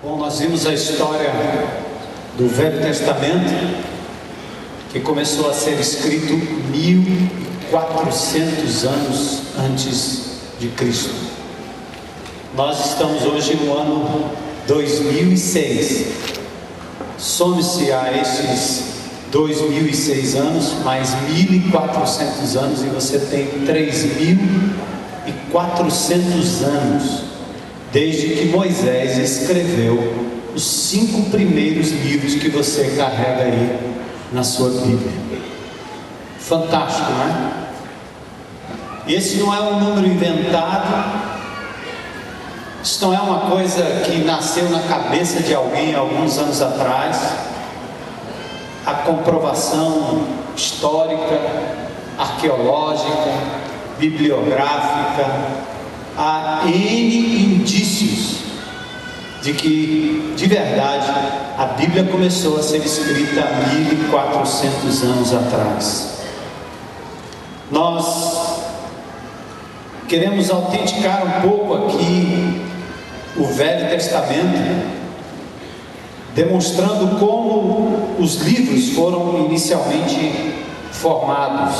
Bom, nós vimos a história do Velho Testamento, que começou a ser escrito 1400 anos antes de Cristo. Nós estamos hoje no ano 2006. Some-se a esses 2006 anos, mais 1400 anos, e você tem 3400 anos desde que Moisés escreveu os 5 primeiros livros que você carrega aí na sua Bíblia. Fantástico, não é? Esse não é um número inventado, isso não é uma coisa que nasceu na cabeça de alguém alguns anos atrás. A comprovação histórica, arqueológica, bibliográfica, há N indícios de que, de verdade, a Bíblia começou a ser escrita há 1400 anos atrás. Nós queremos autenticar um pouco aqui o Velho Testamento, demonstrando como os livros foram inicialmente formados.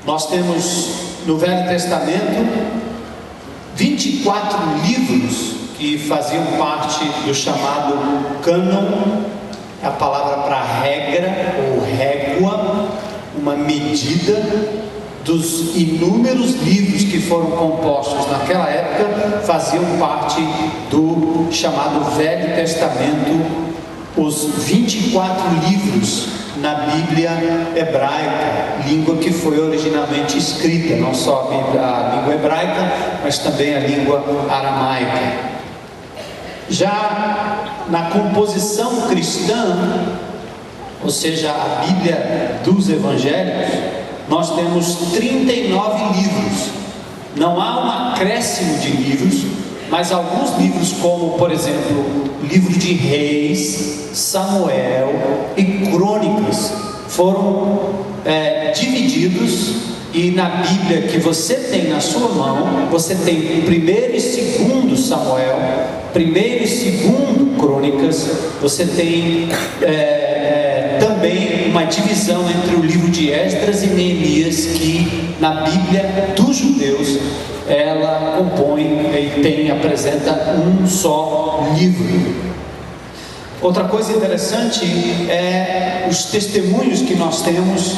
Nós temos no Velho Testamento 24 livros que faziam parte do chamado cânon, a palavra para regra ou régua, uma medida dos inúmeros livros que foram compostos naquela época, faziam parte do chamado Velho Testamento, os 24 livros na Bíblia hebraica, língua que foi originalmente escrita, não só a língua hebraica, mas também a língua aramaica. Já na composição cristã, ou seja, a Bíblia dos Evangelhos, nós temos 39 livros. Não há um acréscimo de livros, mas alguns livros, como por exemplo livro de Reis, Samuel e Crônicas, foram divididos, e na Bíblia que você tem na sua mão, você tem 1º e 2º Samuel, 1º e 2º Crônicas. Você tem também uma divisão entre o livro de Esdras e Neemias, que na Bíblia dos judeus ela compõe e apresenta um só livro. Outra coisa interessante é os testemunhos que nós temos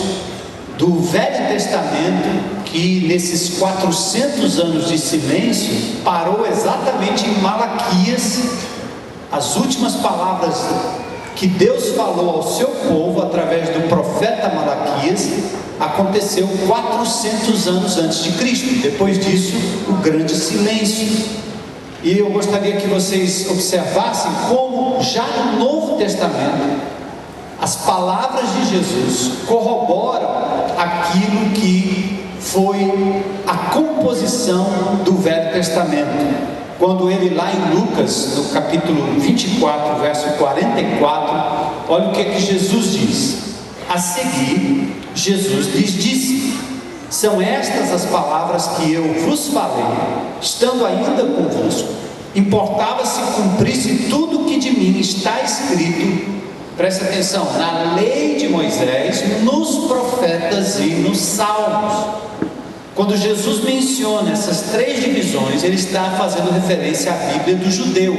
do Velho Testamento, que nesses 400 anos de silêncio parou exatamente em Malaquias. As últimas palavras que Deus falou ao seu povo através do profeta Malaquias aconteceu 400 anos antes de Cristo. Depois disso, o grande silêncio. E eu gostaria que vocês observassem como já no Novo Testamento as palavras de Jesus corroboram aquilo que foi a composição do Velho Testamento. Quando ele, lá em Lucas, no capítulo 24, verso 44, olha o que Jesus diz. A seguir, Jesus lhes disse: são estas as palavras que eu vos falei, estando ainda convosco. Importava se cumprisse tudo o que de mim está escrito, presta atenção, na lei de Moisés, nos profetas e nos salmos. Quando Jesus menciona essas 3 divisões, ele está fazendo referência à Bíblia do judeu,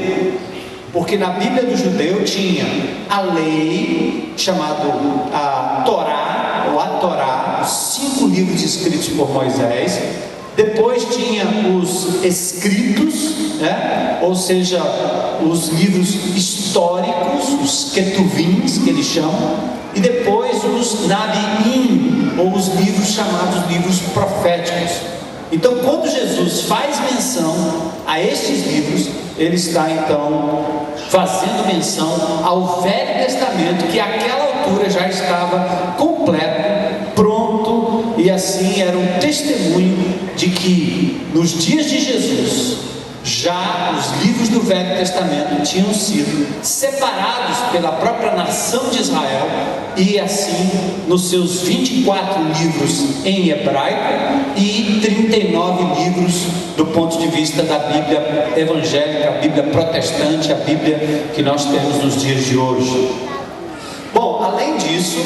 porque na Bíblia do judeu tinha a lei, chamado a Torá, ou a Torá, os 5 livros escritos por Moisés. Depois tinha os escritos, ou seja, os livros históricos, os ketuvins que eles chamam, e depois os nabiim, ou os livros chamados livros proféticos. Então, quando Jesus faz menção a estes livros, ele está então fazendo menção ao Velho Testamento, que àquela altura já estava completo, pronto, e assim era um testemunho de que nos dias de Jesus já os livros do Velho Testamento tinham sido separados pela própria nação de Israel, e assim, nos seus 24 livros em hebraico e 39 livros do ponto de vista da Bíblia evangélica, a Bíblia protestante, a Bíblia que nós temos nos dias de hoje. Bom, além disso,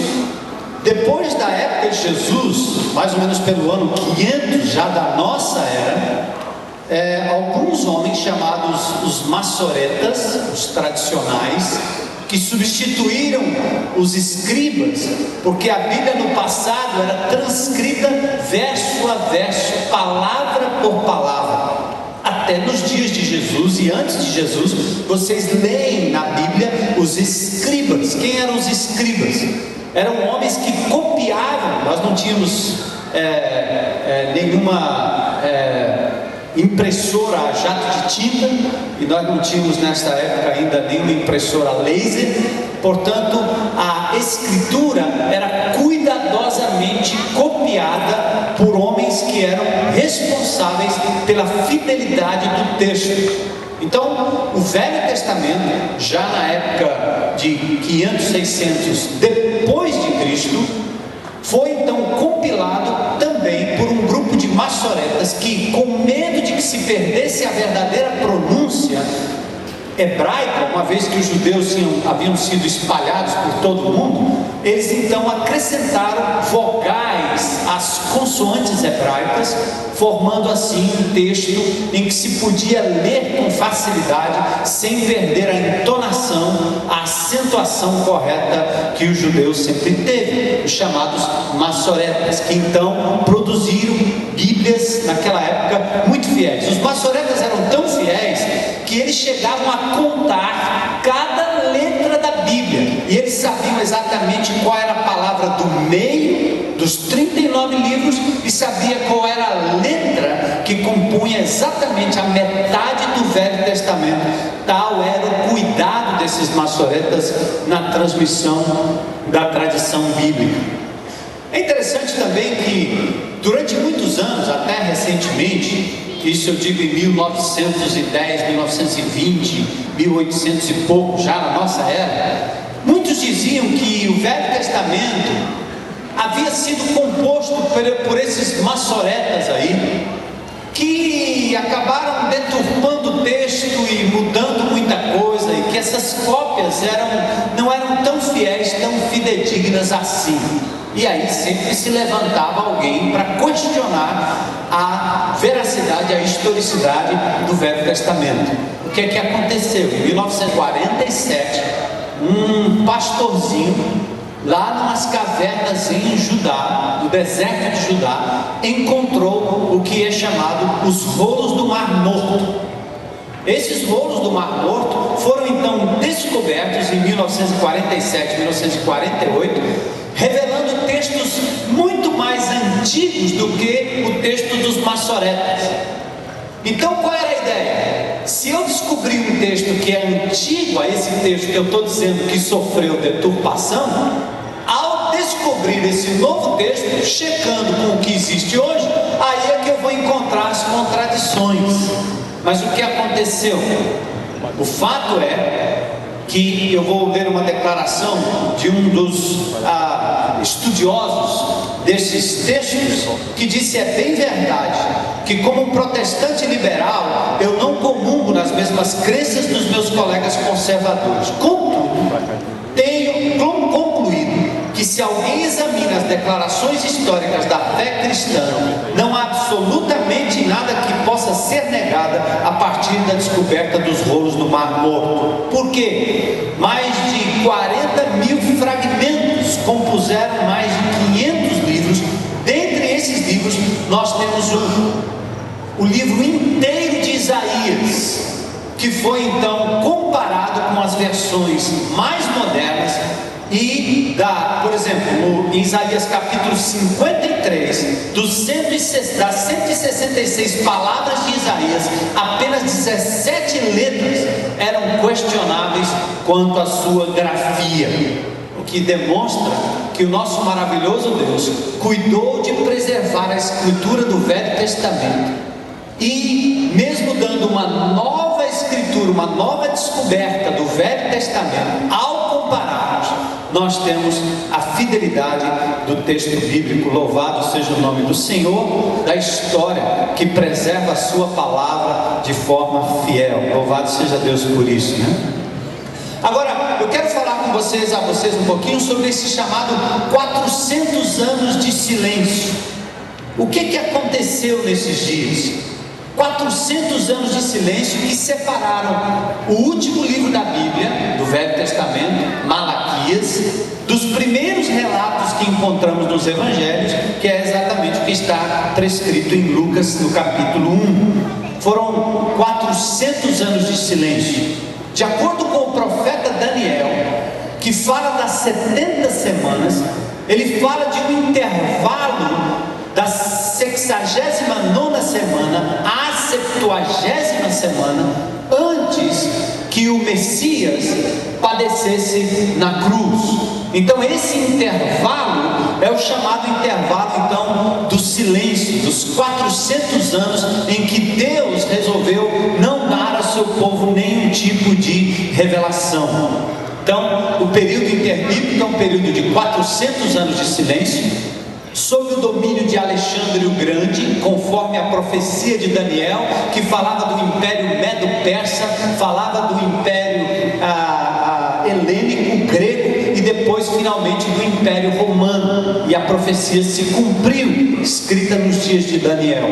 depois da época de Jesus, mais ou menos pelo ano 500 já da nossa era, alguns homens chamados os maçoretas, os tradicionais, que substituíram os escribas, porque a Bíblia no passado era transcrita verso a verso, palavra por palavra. Até nos dias de Jesus e antes de Jesus, vocês leem na Bíblia os escribas. Quem eram os escribas? Eram homens que copiavam. Nós não tínhamos nenhuma impressora a jato de tinta, e nós não tínhamos nesta época ainda nenhuma impressora laser. Portanto, a escritura era cuidadosamente copiada por homens que eram responsáveis pela fidelidade do texto. Então, o Velho Testamento, já na época de 500, 600 depois de Cristo, foi então compilado também por um grupo de maçoretas que, com medo de que se perdesse a verdadeira pronúncia hebraica, uma vez que os judeus haviam sido espalhados por todo o mundo, eles então acrescentaram vogais às consoantes hebraicas, formando assim um texto em que se podia ler com facilidade, sem perder a entonação, a acentuação correta que os judeus sempre teve, os chamados maçoretas, que então produziram Bíblias naquela época muito fiéis. Os maçoretas eram tão fiéis que eles chegavam a contar cada letra da Bíblia, e eles sabiam exatamente qual era a palavra do meio dos 39 livros, e sabia qual era a letra que compunha exatamente a metade do Velho Testamento. Tal era o cuidado desses maçoretas na transmissão da tradição bíblica. É interessante também que durante muitos anos, até recentemente, isso eu digo em 1910, 1920, 1800 e pouco, já na nossa era, muitos diziam que o Velho Testamento havia sido composto por esses maçoretas aí, que acabaram deturpando o texto e mudando muita coisa, e que essas cópias não eram tão fiéis, tão fidedignas assim. E aí sempre se levantava alguém para questionar a veracidade, a historicidade do Velho Testamento. O que é que aconteceu? Em 1947, um pastorzinho lá numas cavernas em Judá, no deserto de Judá, encontrou o que é chamado os rolos do Mar Morto. Esses rolos do Mar Morto foram então descobertos em 1947, 1948, revelando textos muito mais antigos do que o texto dos maçoretas. Então qual era a ideia? Se eu descobrir um texto que é antigo a esse texto que eu estou dizendo que sofreu deturpação, ao descobrir esse novo texto, checando com o que existe hoje, aí é que eu vou encontrar as contradições. Mas o que aconteceu? O fato é que eu vou ler uma declaração de um dos estudiosos desses textos, que disse: é bem verdade que, como um protestante liberal, eu não comungo nas mesmas crenças dos meus colegas conservadores. Contudo, tenho concluído que, se alguém examina as declarações históricas da fé cristã, não há absolutamente nada que possa ser negada a partir da descoberta dos rolos do Mar Morto. Por quê? Mais de 40 mil fragmentos compuseram mais de 500 livros. Dentre esses livros, nós temos o livro inteiro de Isaías, que foi então comparado com as versões mais modernas. E por exemplo, em Isaías capítulo 53, das 166 palavras de Isaías, apenas 17 letras eram questionáveis quanto à sua grafia, o que demonstra que o nosso maravilhoso Deus cuidou de preservar a escritura do Velho Testamento. E mesmo mesmo dando uma nova escritura, uma nova descoberta do Velho Testamento, ao compararmos, nós temos a fidelidade do texto bíblico. Louvado seja o nome do Senhor, da história que preserva a sua palavra de forma fiel. Louvado seja Deus por isso, né? Agora, eu quero falar com vocês um pouquinho sobre esse chamado 400 anos de silêncio. O que aconteceu nesses dias? 400 anos de silêncio que separaram o último livro da Bíblia, do Velho Testamento, Malaquias, dos primeiros relatos que encontramos nos Evangelhos, que é exatamente o que está prescrito em Lucas, no capítulo 1. Foram 400 anos de silêncio. De acordo com o profeta Daniel, que fala das 70 semanas, ele fala de um intervalo da 69ª semana à 70ª semana, antes que o Messias padecesse na cruz. Então esse intervalo é o chamado intervalo então do silêncio, dos 400 anos em que Deus resolveu não dar ao seu povo nenhum tipo de revelação. Então o período interbíblico é um período de 400 anos de silêncio, sob o domínio de Alexandre o Grande, conforme a profecia de Daniel, que falava do Império Medo-Persa, falava do Império helênico, grego, e depois finalmente do Império Romano, e a profecia se cumpriu, escrita nos dias de Daniel.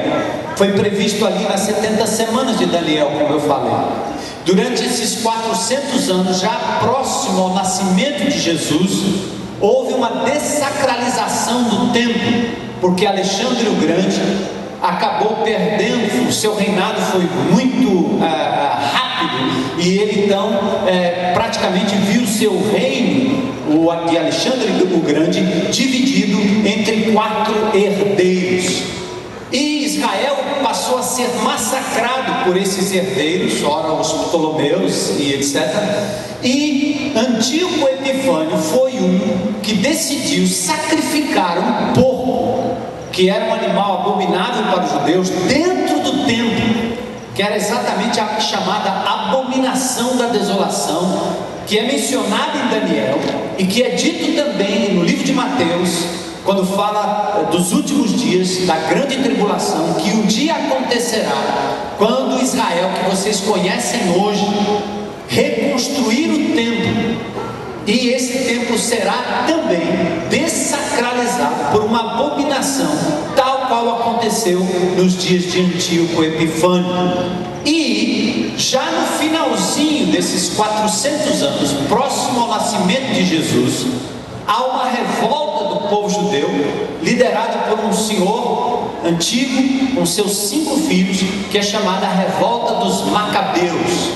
Foi previsto ali nas 70 semanas de Daniel, como eu falei. Durante esses 400 anos, já próximo ao nascimento de Jesus, houve uma dessacralização do templo, porque Alexandre o Grande acabou perdendo, o seu reinado foi muito rápido, e ele então praticamente viu seu reino, o de Alexandre o Grande, dividido entre 4 herdeiros. E Israel passou a ser massacrado por esses herdeiros, ora os Ptolomeus e etc. E Antíoco Epifânio foi um que decidiu sacrificar um porco, que era um animal abominável para os judeus, dentro do templo, que era exatamente a chamada abominação da desolação, que é mencionada em Daniel e que é dito também no livro de Mateus, quando fala dos últimos dias, da grande tribulação, que um dia acontecerá, quando Israel, que vocês conhecem hoje, reconstruir o templo, e esse templo será também dessacralizado por uma abominação, tal qual aconteceu nos dias de Antíoco Epifânio. E já no finalzinho desses 400 anos, próximo ao nascimento de Jesus, há uma revolta do povo judeu, liderada por um senhor antigo, com seus 5 filhos, que é chamada a revolta dos Macabeus,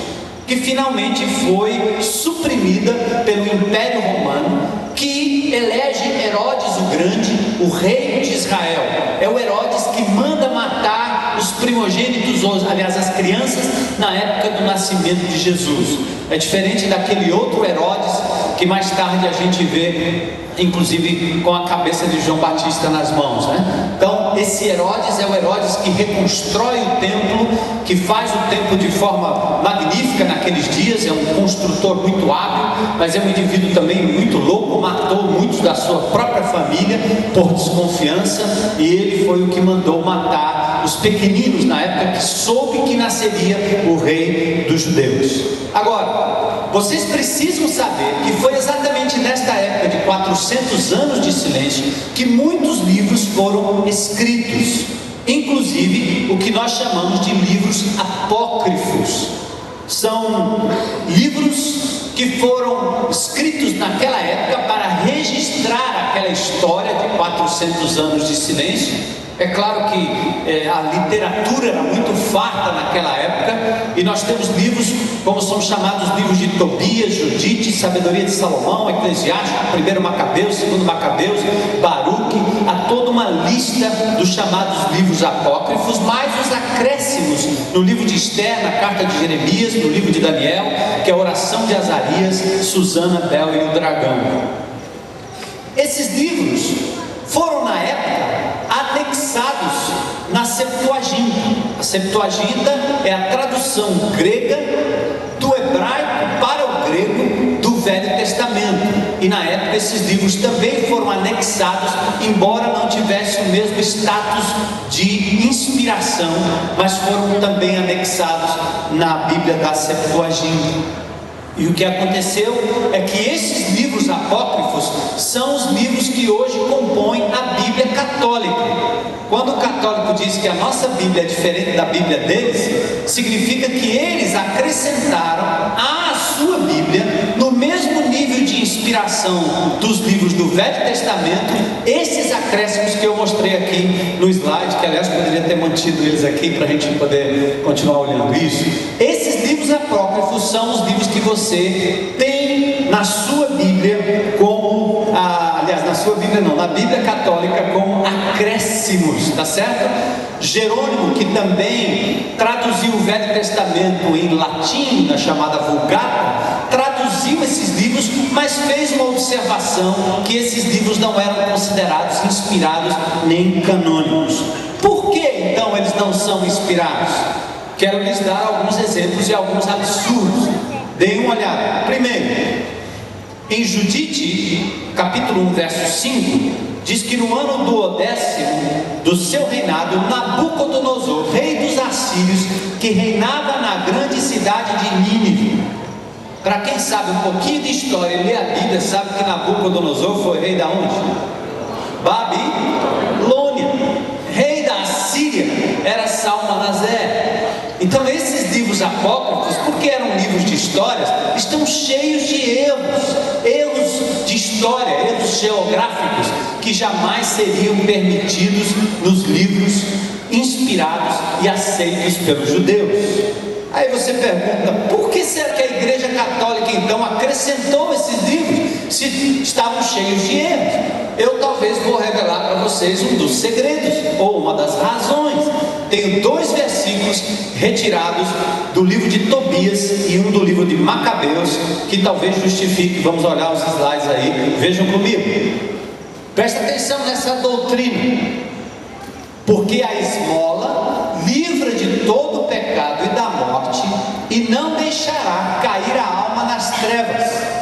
que finalmente foi suprimida pelo Império Romano, que elege Herodes o Grande, o rei de Israel. É o Herodes que manda matar os primogênitos, aliás, as crianças, na época do nascimento de Jesus. É diferente daquele outro Herodes, que mais tarde a gente vê, inclusive com a cabeça de João Batista nas mãos, né? Então esse Herodes é o Herodes que reconstrói o templo, que faz o templo de forma magnífica naqueles dias, é um construtor muito hábil, mas é um indivíduo também muito louco, matou muitos da sua própria família por desconfiança, e ele foi o que mandou matar os pequeninos na época que soube que nasceria o rei dos judeus. Agora, vocês precisam saber que foi exatamente nesta época de 400 anos de silêncio que muitos livros foram escritos, inclusive o que nós chamamos de livros apócrifos. São livros que foram escritos naquela época para registrar aquela história de 400 anos de silêncio. É claro que a literatura era muito farta naquela época, e nós temos livros como são chamados livros de Tobias, Judite, Sabedoria de Salomão, Eclesiástico, 1 Macabeus, 2 Macabeus, Baruque, há toda uma lista dos chamados livros apócrifos, mais os acréscimos no livro de Esther, na carta de Jeremias, no livro de Daniel, que é a oração de Azarias, Susana, Bel e o dragão. Esses livros foram na época anexados anexados na Septuaginta. A Septuaginta é a tradução grega do hebraico para o grego do Velho Testamento, e na época esses livros também foram anexados, embora não tivessem o mesmo status de inspiração, mas foram também anexados na Bíblia da Septuaginta. E o que aconteceu é que esses livros apócrifos são os livros que hoje compõem a Bíblia católica. Quando o católico diz que a nossa Bíblia é diferente da Bíblia deles, significa que eles acrescentaram à sua Bíblia, no mesmo nível de inspiração dos livros do Velho Testamento, esses acréscimos que eu mostrei aqui no slide, que aliás poderia ter mantido eles aqui para a gente poder continuar olhando isso. Esses livros apócrifos são os livros que você tem na sua Bíblia como, aliás, na sua Bíblia não, na Bíblia católica como acréscimos, tá certo? Jerônimo, que também traduziu o Velho Testamento em latim, na chamada Vulgata, traduziu esses livros, mas fez uma observação que esses livros não eram considerados inspirados nem canônicos. Por que então eles não são inspirados? Quero lhes dar alguns exemplos e alguns absurdos. Deem uma olhada. Primeiro, em Judite, capítulo 1, verso 5, diz que no ano do 10º do seu reinado, Nabucodonosor, rei dos assírios, que reinava na grande cidade de Nínive. Para quem sabe um pouquinho de história e lê a Bíblia, sabe que Nabucodonosor foi rei da onde? Babilônia. Rei da Assíria era Salmanaser. Então esses livros apócrifos, porque eram livros de histórias, estão cheios de erros de história, erros geográficos, que jamais seriam permitidos nos livros inspirados e aceitos pelos judeus. Aí você pergunta, por que será que a Igreja Católica então acrescentou esses livros, se estavam cheios de erros? Eu talvez vou revelar para vocês um dos segredos, ou uma das razões. Tenho 2 versículos retirados do livro de Tobias e um do livro de Macabeus, que talvez justifique. Vamos olhar os slides aí, vejam comigo. Presta atenção nessa doutrina. Porque a esmola livra de todo o pecado e da morte, e não deixará cair a alma nas trevas.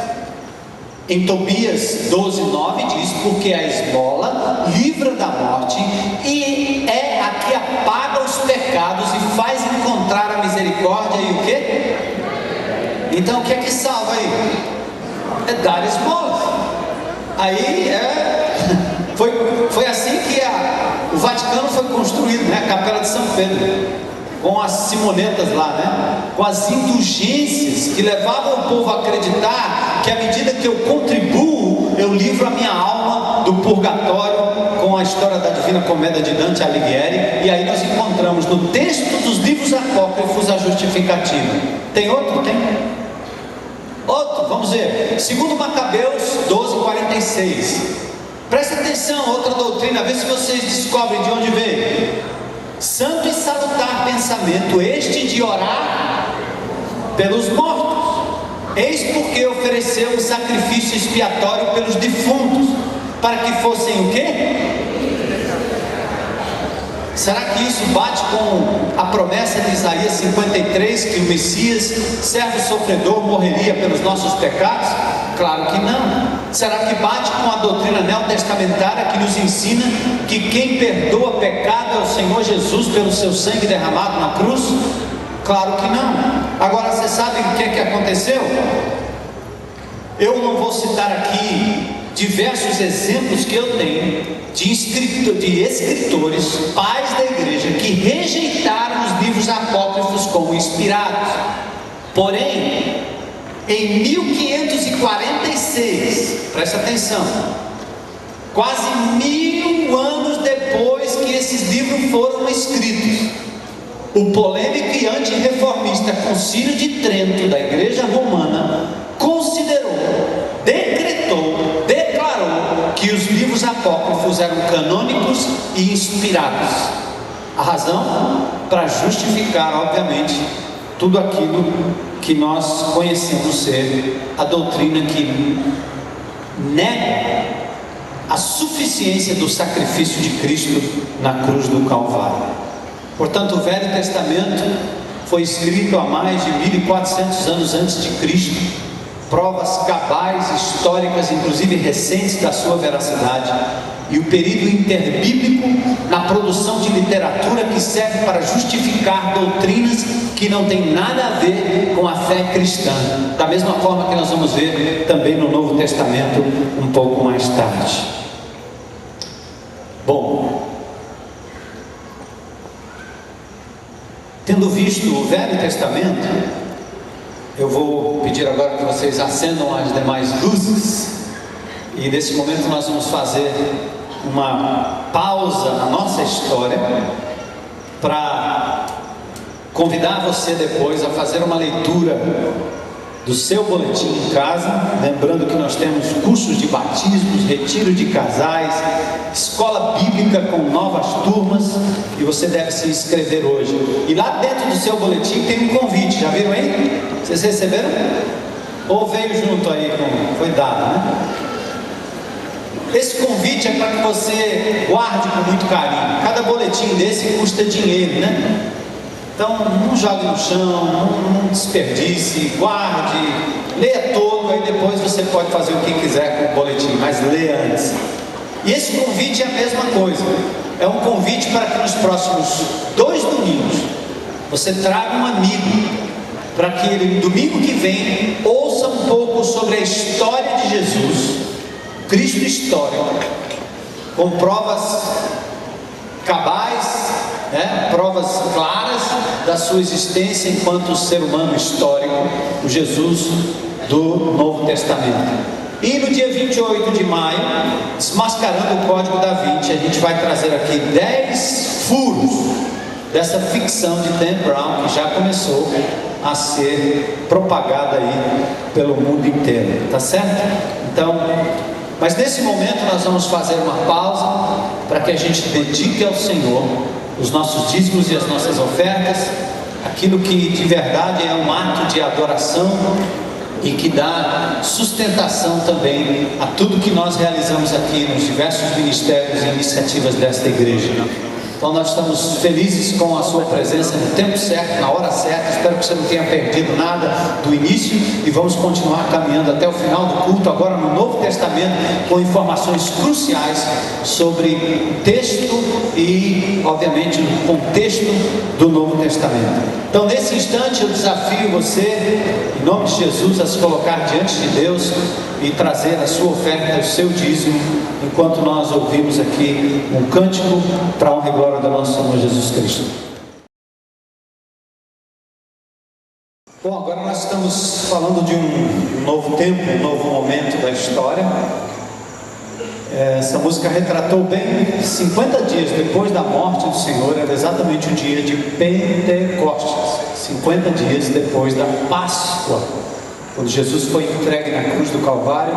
Em Tobias 12:9 diz: porque a esmola livra da morte e é a que apaga os pecados e faz encontrar a misericórdia e o quê? Então o que é que salva aí? É dar esmolas. Aí foi assim que o Vaticano foi construído, né? A Capela de São Pedro, com as simonetas lá, né? Com as indulgências que levavam o povo a acreditar que à medida que eu contribuo, eu livro a minha alma do purgatório, com a história da Divina Comédia de Dante Alighieri. E aí nós encontramos no texto dos livros apócrifos a justificativa. Tem outro? Tem? Outro, vamos ver. Segundo Macabeus 12:46. Presta atenção, outra doutrina, vê se vocês descobrem de onde veio. Santo e salutar pensamento este de orar pelos mortos. Eis porque ofereceu um sacrifício expiatório pelos defuntos, para que fossem o quê? Será que isso bate com a promessa de Isaías 53, que o Messias, servo sofredor, morreria pelos nossos pecados? Claro que não. Será que bate com a doutrina neotestamentária que nos ensina que quem perdoa pecado é o Senhor Jesus pelo seu sangue derramado na cruz? Claro que não. Agora vocês sabem o que é que aconteceu? Eu não vou citar aqui diversos exemplos que eu tenho de escritores, pais da igreja, que rejeitaram os livros apócrifos como inspirados. Porém, em 1546, presta atenção, quase 1000 anos depois que esses livros foram escritos, o polêmico e antirreformista Concílio de Trento da Igreja Romana considerou, decretou, declarou que os livros apócrifos eram canônicos e inspirados. A razão? Para justificar, obviamente, tudo aquilo que nós conhecemos ser a doutrina que nega a suficiência do sacrifício de Cristo na cruz do Calvário. Portanto, o Velho Testamento foi escrito há mais de 1400 anos antes de Cristo. Provas cabais, históricas, inclusive recentes, da sua veracidade. E o período interbíblico na produção de literatura que serve para justificar doutrinas que não tem nada a ver com a fé cristã, da mesma forma que nós vamos ver também no Novo Testamento um pouco mais tarde. Bom, tendo visto o Velho Testamento, eu vou pedir agora que vocês acendam as demais luzes, e nesse momento nós vamos fazer uma pausa na nossa história para convidar você depois a fazer uma leitura do seu boletim em casa, lembrando que nós temos cursos de batismos, retiro de casais, escola bíblica com novas turmas, e você deve se inscrever hoje. E lá dentro do seu boletim tem um convite, já viram aí? Vocês receberam? Ou veio junto aí, foi dado, né? Esse convite é para que você guarde com muito carinho. Cada boletim desse custa dinheiro, né? Então não jogue no chão, não desperdice, guarde, leia todo, aí depois você pode fazer o que quiser com o boletim, mas leia antes. E esse convite é a mesma coisa, é um convite para que nos próximos 2 domingos você traga um amigo, para que ele, domingo que vem, ouça um pouco sobre a história de Jesus, Cristo histórico, com provas cabais, provas claras da sua existência enquanto ser humano histórico, o Jesus do Novo Testamento. E no dia 28 de maio, desmascarando o Código da Vinci, a gente vai trazer aqui 10 furos dessa ficção de Dan Brown, que já começou a ser propagada aí pelo mundo inteiro, tá certo? Então, mas nesse momento nós vamos fazer uma pausa para que a gente dedique ao Senhor os nossos dízimos e as nossas ofertas, aquilo que de verdade é um ato de adoração e que dá sustentação também a tudo que nós realizamos aqui nos diversos ministérios e iniciativas desta igreja. Então nós estamos felizes com a sua presença no tempo certo, na hora certa. Espero que você não tenha perdido nada do início, e vamos continuar caminhando até o final do culto, agora no Novo Testamento, com informações cruciais sobre o texto e, obviamente, o contexto do Novo Testamento. Então, nesse instante, eu desafio você, em nome de Jesus, a se colocar diante de Deus e trazer a sua oferta, o seu dízimo, enquanto nós ouvimos aqui um cântico para a honra e glória do nosso Senhor Jesus Cristo. Bom, agora nós estamos falando de um novo tempo, um novo momento da história. Essa música retratou bem 50 dias depois da morte do Senhor, era exatamente o dia de Pentecostes, 50 dias depois da Páscoa, quando Jesus foi entregue na cruz do Calvário,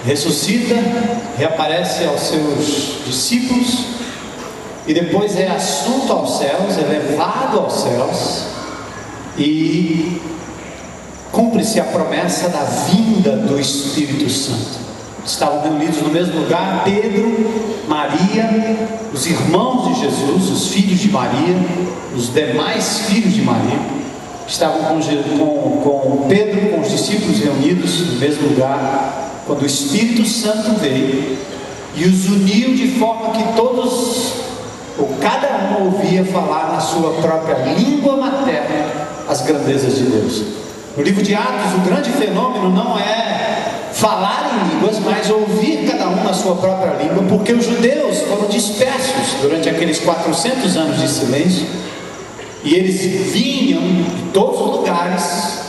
ressuscita, reaparece aos seus discípulos, e depois é assunto aos céus, é levado aos céus, e cumpre-se a promessa da vinda do Espírito Santo. Estavam reunidos no mesmo lugar Pedro, Maria, os irmãos de Jesus, os filhos de Maria, os demais filhos de Maria, estavam com Pedro, com os discípulos reunidos no mesmo lugar, quando o Espírito Santo veio e os uniu de forma que todos, ou cada um, ouvia falar na sua própria língua materna as grandezas de Deus. No livro de Atos, o grande fenômeno não é falar em línguas, mas ouvir cada um na sua própria língua, porque os judeus foram dispersos durante aqueles 400 anos de silêncio, e eles vinham de todos os lugares,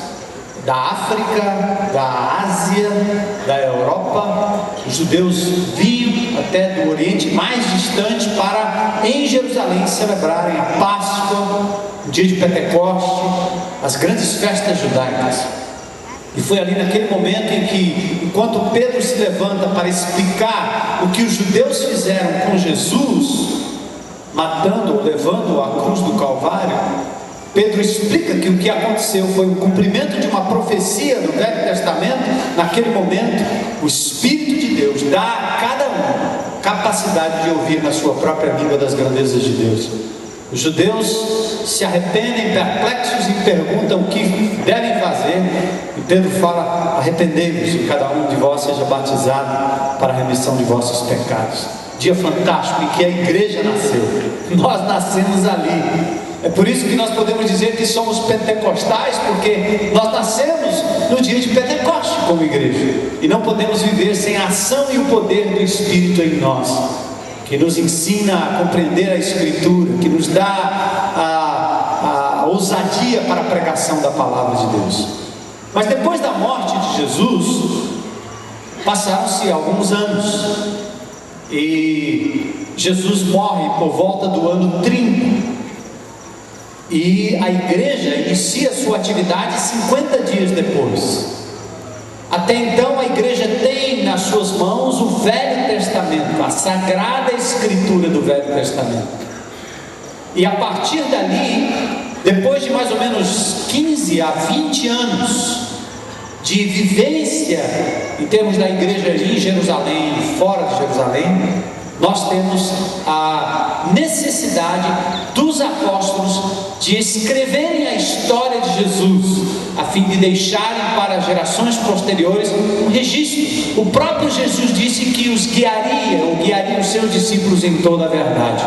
da África, da Ásia, da Europa. Os judeus vinham até do Oriente mais distante para, em Jerusalém, celebrarem a Páscoa, o dia de Pentecostes, as grandes festas judaicas. E foi ali naquele momento em que, enquanto Pedro se levanta para explicar o que os judeus fizeram com Jesus, matando-o, levando-o à cruz do Calvário, Pedro explica que o que aconteceu foi o cumprimento de uma profecia do Velho Testamento. Naquele momento, o Espírito de Deus dá a cada um capacidade de ouvir na sua própria língua das grandezas de Deus. Os judeus se arrependem, perplexos, e perguntam o que devem fazer. E Pedro fala: arrependei-vos e cada um de vós seja batizado para a remissão de vossos pecados. Dia fantástico em que a igreja nasceu. Nós nascemos ali. É por isso que nós podemos dizer que somos pentecostais, porque nós nascemos no dia de Pentecoste como igreja, e não podemos viver sem a ação e o poder do Espírito em nós, que nos ensina a compreender a Escritura, que nos dá a ousadia para a pregação da palavra de Deus. Mas depois da morte de Jesus, passaram-se alguns anos, e Jesus morre por volta do ano 30, e a igreja inicia sua atividade 50 dias depois. Até então a igreja tem nas suas mãos o Velho Testamento, a Sagrada Escritura do Velho Testamento. E a partir dali, depois de mais ou menos 15 a 20 anos de vivência em termos da igreja em Jerusalém e fora de Jerusalém, nós temos a necessidade dos apóstolos de escreverem a história de Jesus, a fim de deixarem para gerações posteriores um registro. O próprio Jesus disse que os guiaria os seus discípulos em toda a verdade.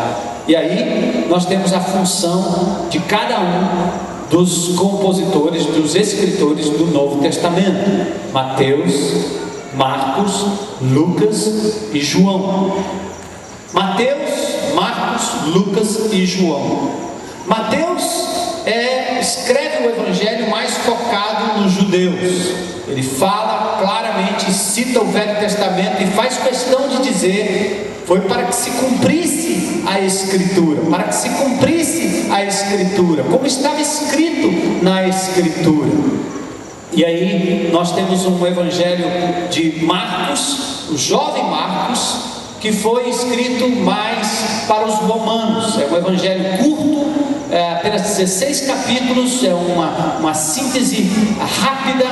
E aí nós temos a função de cada um dos compositores, dos escritores do Novo Testamento: Mateus, Marcos, Lucas e João. Mateus, Marcos, Lucas e João. Mateus escreve o evangelho mais focado nos judeus. Ele fala claramente, cita o Velho Testamento e faz questão de dizer: foi para que se cumprisse a Escritura, como estava escrito na Escritura. E aí nós temos um evangelho de Marcos, o jovem Marcos, que foi escrito mais para os romanos. É um evangelho curto, apenas 16 capítulos, é uma síntese rápida.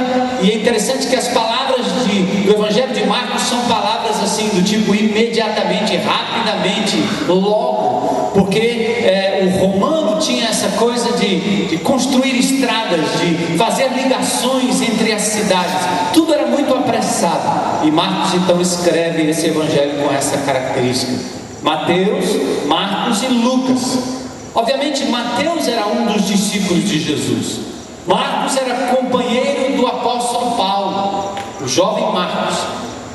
E é interessante que as palavras do evangelho de Marcos são palavras assim do tipo imediatamente, rapidamente, logo, porque o romano tinha essa coisa de construir estradas, de fazer ligações entre as cidades. Tudo era muito apressado, e Marcos então escreve esse evangelho com essa característica. Mateus, Marcos e Lucas. Obviamente Mateus era um dos discípulos de Jesus. Marcos era companheiro do apóstolo Paulo, o jovem Marcos.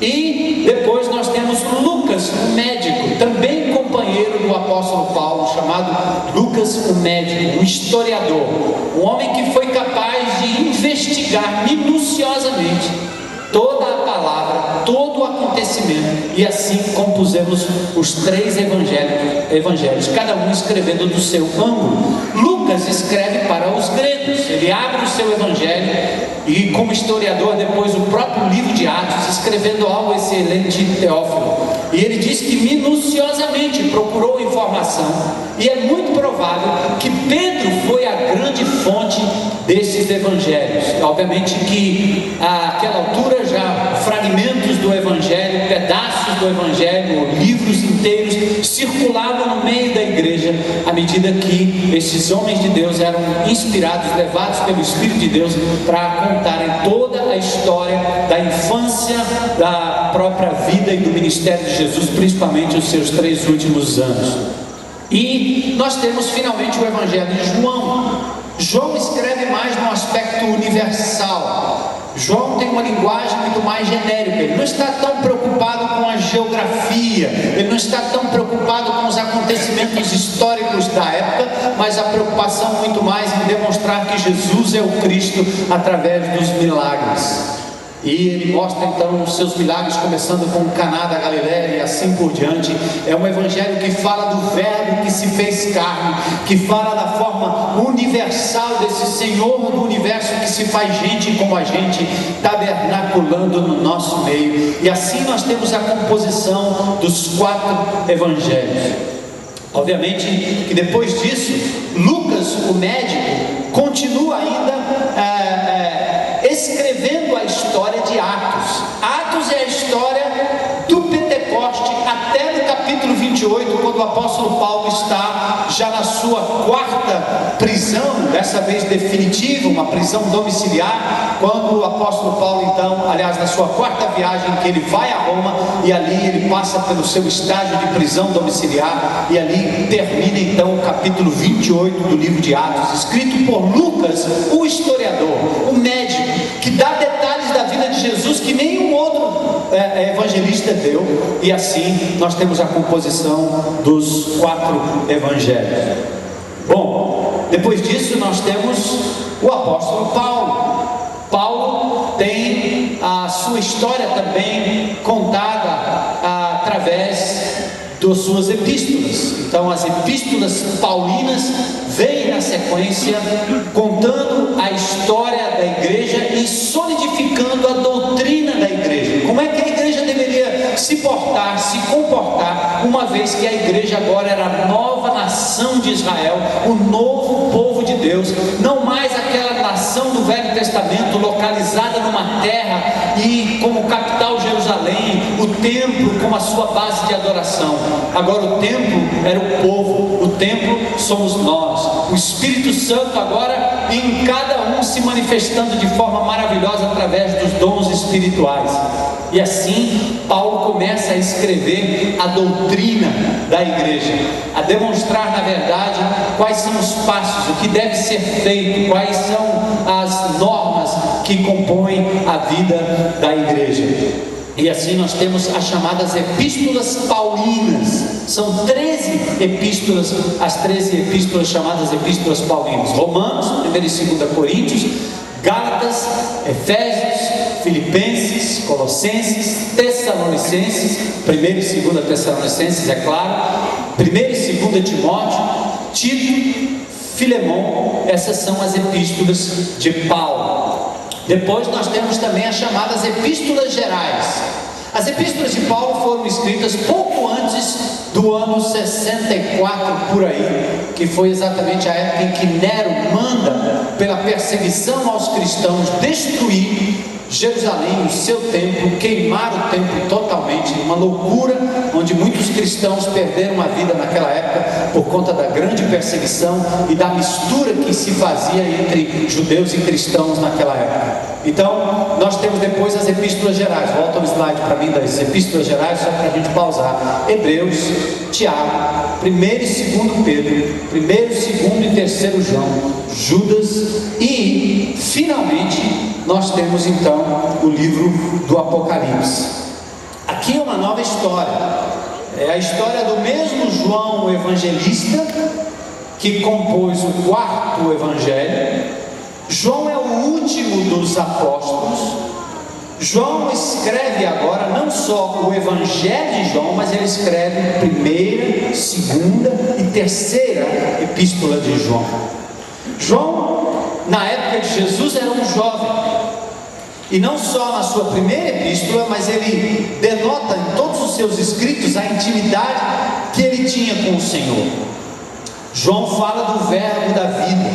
E depois nós temos Lucas, o médico, também companheiro do apóstolo Paulo, chamado Lucas o médico, um historiador, um homem que foi capaz de investigar minuciosamente toda a palavra, todo o acontecimento, e assim compusemos os 3 evangelhos, cada um escrevendo do seu ângulo. Lucas escreve para os gregos, ele abre o seu evangelho e, como historiador, depois o próprio livro de Atos, escrevendo algo excelente, Teófilo. E ele diz que minuciosamente procurou informação, e é muito provável que Pedro foi a grande fonte desses evangelhos. Obviamente que àquela altura já fragmentos do evangelho, pedaços do evangelho, livros inteiros circulavam no meio da igreja, à medida que esses homens de Deus eram inspirados, levados pelo Espírito de Deus para contarem toda a história da infância, da própria vida e do ministério de Jesus, principalmente os seus 3 últimos anos. E nós temos finalmente o evangelho de João. João escreve mais no aspecto universal. João tem uma linguagem muito mais genérica. Ele não está tão preocupado com a geografia, ele não está tão preocupado com os acontecimentos históricos da época, mas a preocupação muito mais em demonstrar que Jesus é o Cristo através dos milagres. E ele mostra então os seus milagres, começando com Caná da Galileia e assim por diante. É um evangelho que fala do verbo que se fez carne, que fala da forma universal desse Senhor do universo que se faz gente como a gente, tabernaculando no nosso meio. E assim nós temos a composição dos 4 evangelhos. Obviamente que depois disso, Lucas, o médico, continua ainda escrevendo a história de Atos. Atos é a história o apóstolo Paulo está já na sua quarta prisão, dessa vez definitiva, uma prisão domiciliar, quando o apóstolo Paulo então, aliás, na sua quarta viagem, que ele vai a Roma, e ali ele passa pelo seu estágio de prisão domiciliar, e ali termina então o capítulo 28 do livro de Atos, escrito por Lucas, o historiador, o médico, que dá detalhes da vida de Jesus que nenhum outro evangelista deu, e assim nós temos a composição dos 4 evangelhos. Bom, depois disso nós temos o apóstolo Paulo. Paulo tem a sua história também contada através das suas epístolas. Então as epístolas paulinas vêm na sequência contando a história da igreja e solidificando a doutrina da igreja. Como é que a igreja deveria se portar, se comportar, uma vez que a igreja agora era a nova nação de Israel, o novo povo de Deus, não mais aquela nação do Velho Testamento localizada numa terra e como capital Jerusalém, o templo como a sua base de adoração. Agora o templo era o povo, o templo somos nós, o Espírito Santo agora em cada um se manifestando de forma maravilhosa através dos dons espirituais. E assim Paulo começa a escrever a doutrina da igreja, a demonstrar na verdade quais são os passos, o que deve ser feito, quais são as normas que compõem a vida da igreja. E assim nós temos as chamadas epístolas paulinas. São 13 epístolas, as 13 epístolas chamadas epístolas paulinas: Romanos, 1 e 2 Coríntios, Gálatas, Efésios, Filipenses, Colossenses, Tessalonicenses, 1 e 2 Tessalonicenses, é claro, 1 e 2 Timóteo, Tito, Filemão. Essas são as epístolas de Paulo. Depois nós temos também as chamadas epístolas gerais. As epístolas de Paulo foram escritas pouco antes do ano 64 por aí, que foi exatamente a época em que Nero manda, pela perseguição aos cristãos, destruir Jerusalém, o seu templo, queimar o templo totalmente, uma loucura, onde muitos cristãos perderam a vida naquela época por conta da grande perseguição e da mistura que se fazia entre judeus e cristãos naquela época. Então nós temos depois as epístolas gerais. Volta o slide para mim das epístolas gerais, só para a gente pausar. Hebreus, Tiago, 1 e 2 Pedro, 1, 2 e 3 João, Judas e finalmente nós temos então o livro do Apocalipse. Aqui é uma nova história, é a história do mesmo João o evangelista, que compôs o 4º evangelho. João é o último dos apóstolos. João escreve agora não só o evangelho de João, mas ele escreve 1ª, 2ª e 3ª epístola de João. João, na época de Jesus, era um jovem, e não só na sua primeira epístola, mas ele denota em todos os seus escritos a intimidade que ele tinha com o Senhor. João fala do verbo da vida,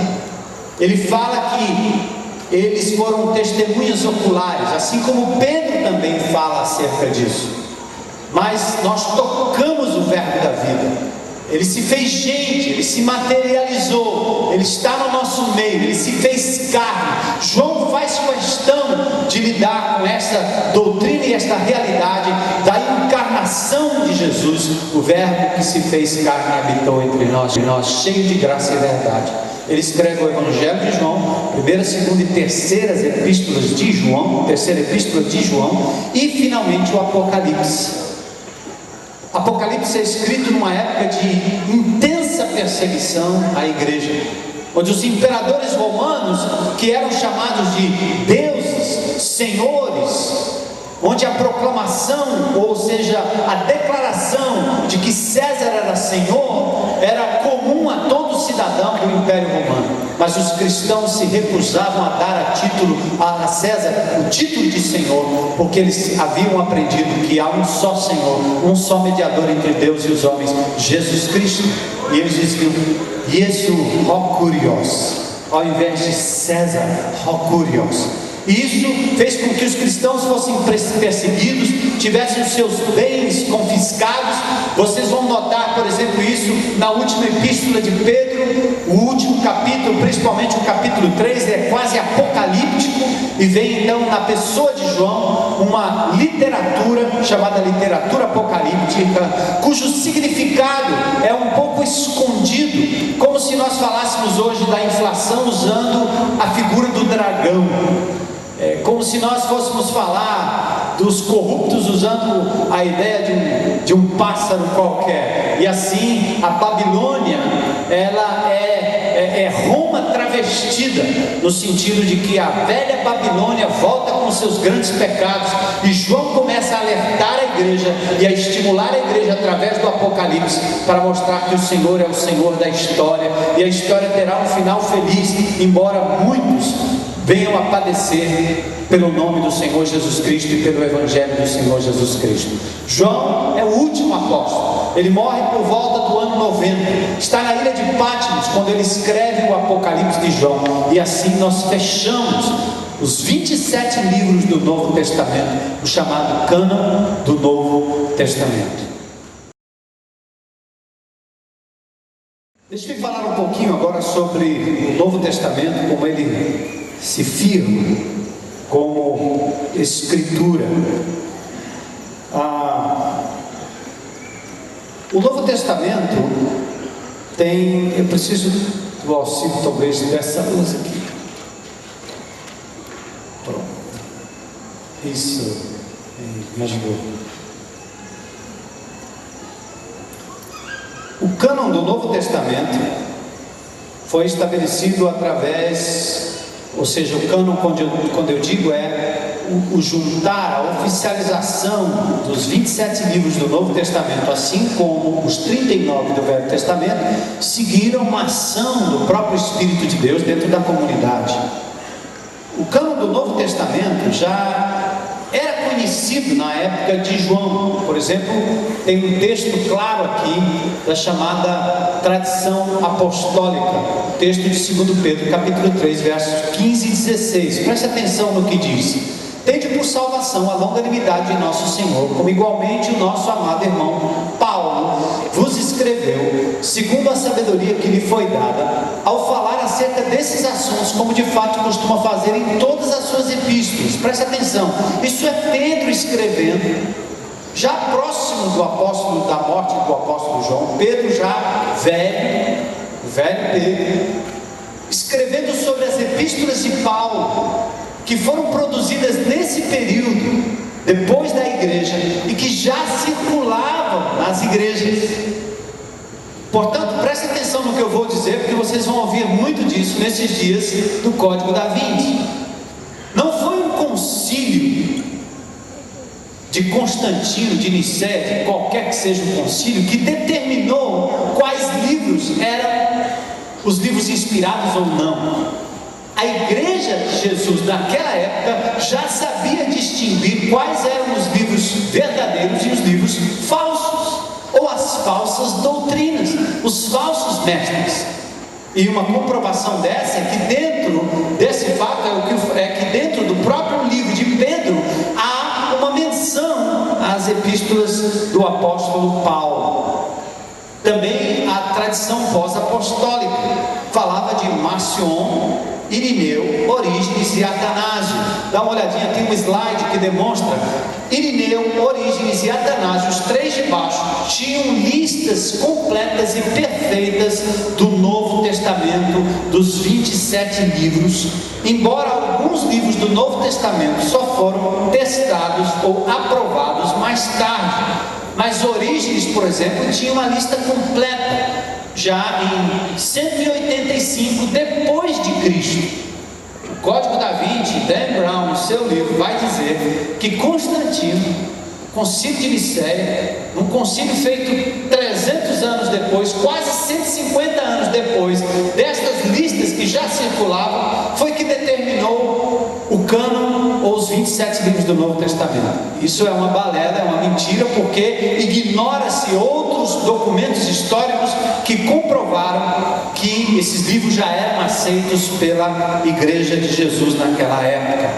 ele fala que eles foram testemunhas oculares, assim como Pedro também fala acerca disso. Mas nós tocamos o verbo da vida. Ele se fez gente, ele se materializou, ele está no nosso meio, ele se fez carne. João faz questão de lidar com essa doutrina e esta realidade da encarnação de Jesus, o verbo que se fez carne e habitou entre nós, cheio de graça e verdade. Ele escreve o Evangelho de João, 1ª, 2ª e 3ª epístolas de João, 3ª epístola de João, e finalmente o Apocalipse. Apocalipse é escrito numa época de intensa perseguição à igreja, onde os imperadores romanos, que eram chamados de deuses, senhores, onde a proclamação, ou seja, a declaração de que César era Senhor, era comum a todo cidadão do Império Romano. Mas os cristãos se recusavam a dar a César o título de Senhor, porque eles haviam aprendido que há um só Senhor, um só mediador entre Deus e os homens, Jesus Cristo. E eles diziam, Jesus, ó Curios, ao invés de César, ó Curios. E isso fez com que os cristãos fossem perseguidos, tivessem os seus bens confiscados. Vocês vão notar, por exemplo, isso na última epístola de Pedro, o último capítulo, principalmente o capítulo 3, é quase apocalíptico, e vem então na pessoa de João uma literatura chamada literatura apocalíptica, cujo significado é um pouco escondido, como se nós falássemos hoje da inflação usando a figura do dragão. É como se nós fôssemos falar dos corruptos usando a ideia de um pássaro qualquer. E assim, a Babilônia, ela é Roma travestida, no sentido de que a velha Babilônia volta com seus grandes pecados, e João começa a alertar a igreja e a estimular a igreja através do Apocalipse, para mostrar que o Senhor é o Senhor da história, e a história terá um final feliz, embora muitos venham a padecer pelo nome do Senhor Jesus Cristo e pelo Evangelho do Senhor Jesus Cristo. João é o último apóstolo, ele morre por volta do ano 90, está na ilha de Patmos quando ele escreve o Apocalipse de João, e assim nós fechamos os 27 livros do Novo Testamento, o chamado cânon do Novo Testamento. Deixa eu falar um pouquinho agora sobre o Novo Testamento, como ele se firma como escritura. O Novo Testamento tem, eu preciso do auxílio talvez dessa luz aqui. Pronto. Isso me ajudou. O cânon do Novo Testamento foi estabelecido através, ou seja, o cânon, quando eu digo, é o juntar, a oficialização dos 27 livros do Novo Testamento, assim como os 39 do Velho Testamento, seguiram uma ação do próprio Espírito de Deus dentro da comunidade. O cânon do Novo Testamento já era conhecido na época de João. Por exemplo, tem um texto claro aqui da chamada tradição apostólica, o texto de 2 Pedro, capítulo 3, versos 15 e 16. Preste atenção no que diz: tende por salvação a longanimidade de nosso Senhor, como igualmente o nosso amado irmão Paulo vos escreveu, segundo a sabedoria que lhe foi dada, ao falar acerca desses assuntos, como de fato costuma fazer em todas as suas epístolas. Preste atenção, isso é Pedro escrevendo, já próximo do apóstolo, da morte do apóstolo João. Pedro já velho Pedro, escrevendo sobre as epístolas de Paulo, que foram produzidas nesse período, depois da igreja, e que já circulavam nas igrejas. Portanto, preste atenção no que eu vou dizer, porque vocês vão ouvir muito disso nesses dias do Código da Vinci. Não foi um concílio de Constantino, de Nicéia, de qualquer que seja o concílio, que determinou quais livros eram os livros inspirados ou não. A igreja de Jesus naquela época já sabia distinguir quais eram os livros verdadeiros e os livros falsos, ou as falsas doutrinas, os falsos mestres. E uma comprovação dessa é que dentro desse fato é que dentro do próprio livro de Pedro há uma menção às epístolas do apóstolo Paulo. Também a tradição pós-apostólica falava de Marcion, Irineu, Orígenes e Atanásio. Dá uma olhadinha, tem um slide que demonstra Irineu, Orígenes e Atanásio, os três de baixo, tinham listas completas e perfeitas do Novo Testamento, dos 27 livros, embora alguns livros do Novo Testamento só foram testados ou aprovados mais tarde. Mas Orígenes, por exemplo, tinha uma lista completa já em 185 depois de Cristo. O Código da Vinci, Dan Brown, no seu livro, vai dizer que Constantino, concílio de Nicéia, um concílio feito 300 anos depois, quase 150 anos depois destas listas que já circulavam, foi que determinou o cânon ou os 27 livros do Novo Testamento. Isso é uma balela, é uma mentira, porque ignora-se outros documentos históricos que comprovaram que esses livros já eram aceitos pela igreja de Jesus naquela época.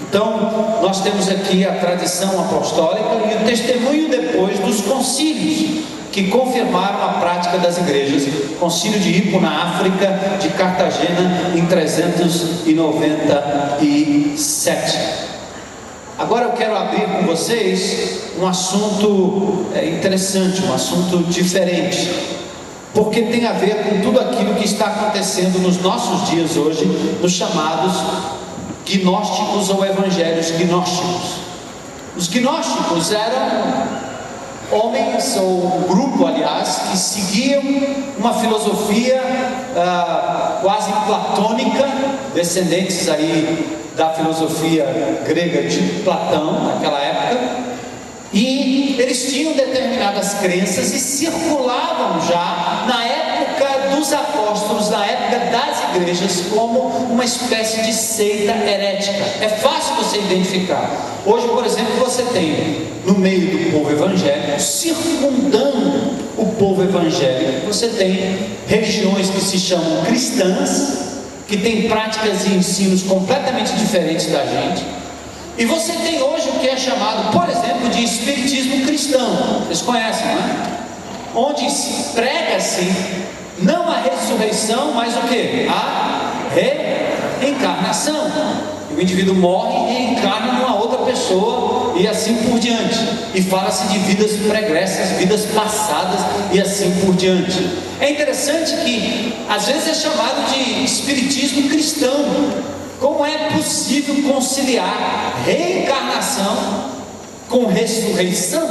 Então, nós temos aqui a tradição apostólica e o testemunho depois dos concílios, que confirmaram a prática das igrejas. Concílio de Hippo na África, de Cartagena, em 397. Agora eu quero abrir com vocês um assunto interessante, um assunto diferente, porque tem a ver com tudo aquilo que está acontecendo nos nossos dias hoje, nos chamados gnósticos ou evangelhos gnósticos. Os gnósticos eram homens, ou um grupo, aliás, que seguiam uma filosofia quase platônica, descendentes aí da filosofia grega de Platão, naquela época, e eles tinham determinadas crenças e circulavam já na época dos apóstolos, na época das igrejas, como uma espécie de seita herética. É fácil você identificar. Hoje, por exemplo, você tem no meio do povo evangélico, circundando o povo evangélico, você tem religiões que se chamam cristãs, que têm práticas e ensinos completamente diferentes da gente. E você tem hoje o que é chamado, por exemplo, de espiritismo cristão. Vocês conhecem, não é? Onde se prega-se não a ressurreição, mas o que? A reencarnação. O indivíduo morre e reencarna numa outra pessoa, e assim por diante. E fala-se de vidas pregressas, vidas passadas, e assim por diante. É interessante que às vezes é chamado de espiritismo cristão. Como é possível conciliar reencarnação com ressurreição?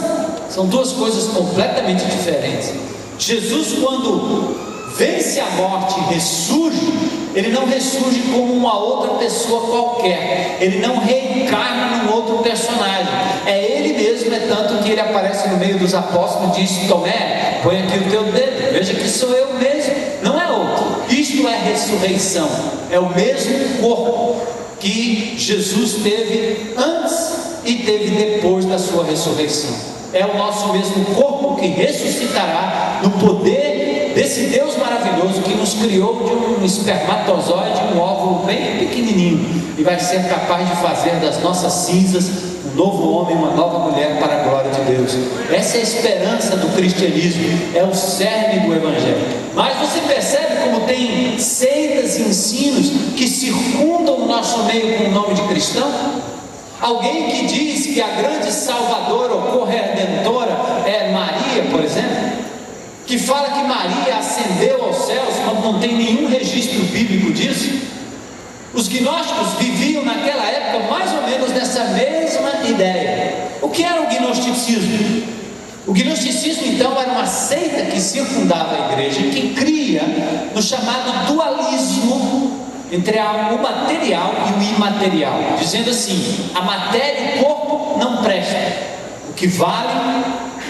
São duas coisas completamente diferentes. Jesus, quando vence a morte e ressurge, ele não ressurge como uma outra pessoa qualquer, ele não reencarna num outro personagem, é ele mesmo. É tanto que ele aparece no meio dos apóstolos e diz: Tomé, põe aqui o teu dedo, veja que sou eu mesmo, não é outro. Isto é ressurreição, é o mesmo corpo que Jesus teve antes e teve depois da sua ressurreição. É o nosso mesmo corpo que ressuscitará no poder desse Deus maravilhoso que nos criou de um espermatozoide, um óvulo bem pequenininho, e vai ser capaz de fazer das nossas cinzas um novo homem, uma nova mulher, para a glória de Deus. Essa é a esperança do cristianismo, é o cerne do evangelho. Mas você percebe como tem seitas e ensinos que circundam o nosso meio com o nome de cristão? Alguém que diz que a grande salvadora ou corredentora é Maria, por exemplo, que fala que Maria ascendeu aos céus, quando não tem nenhum registro bíblico disso. Os gnósticos viviam naquela época mais ou menos nessa mesma ideia. O que era o gnosticismo? O gnosticismo, então, era uma seita que circundava a igreja, que cria no chamado dualismo entre o material e o imaterial, dizendo assim: a matéria e o corpo não prestam, o que vale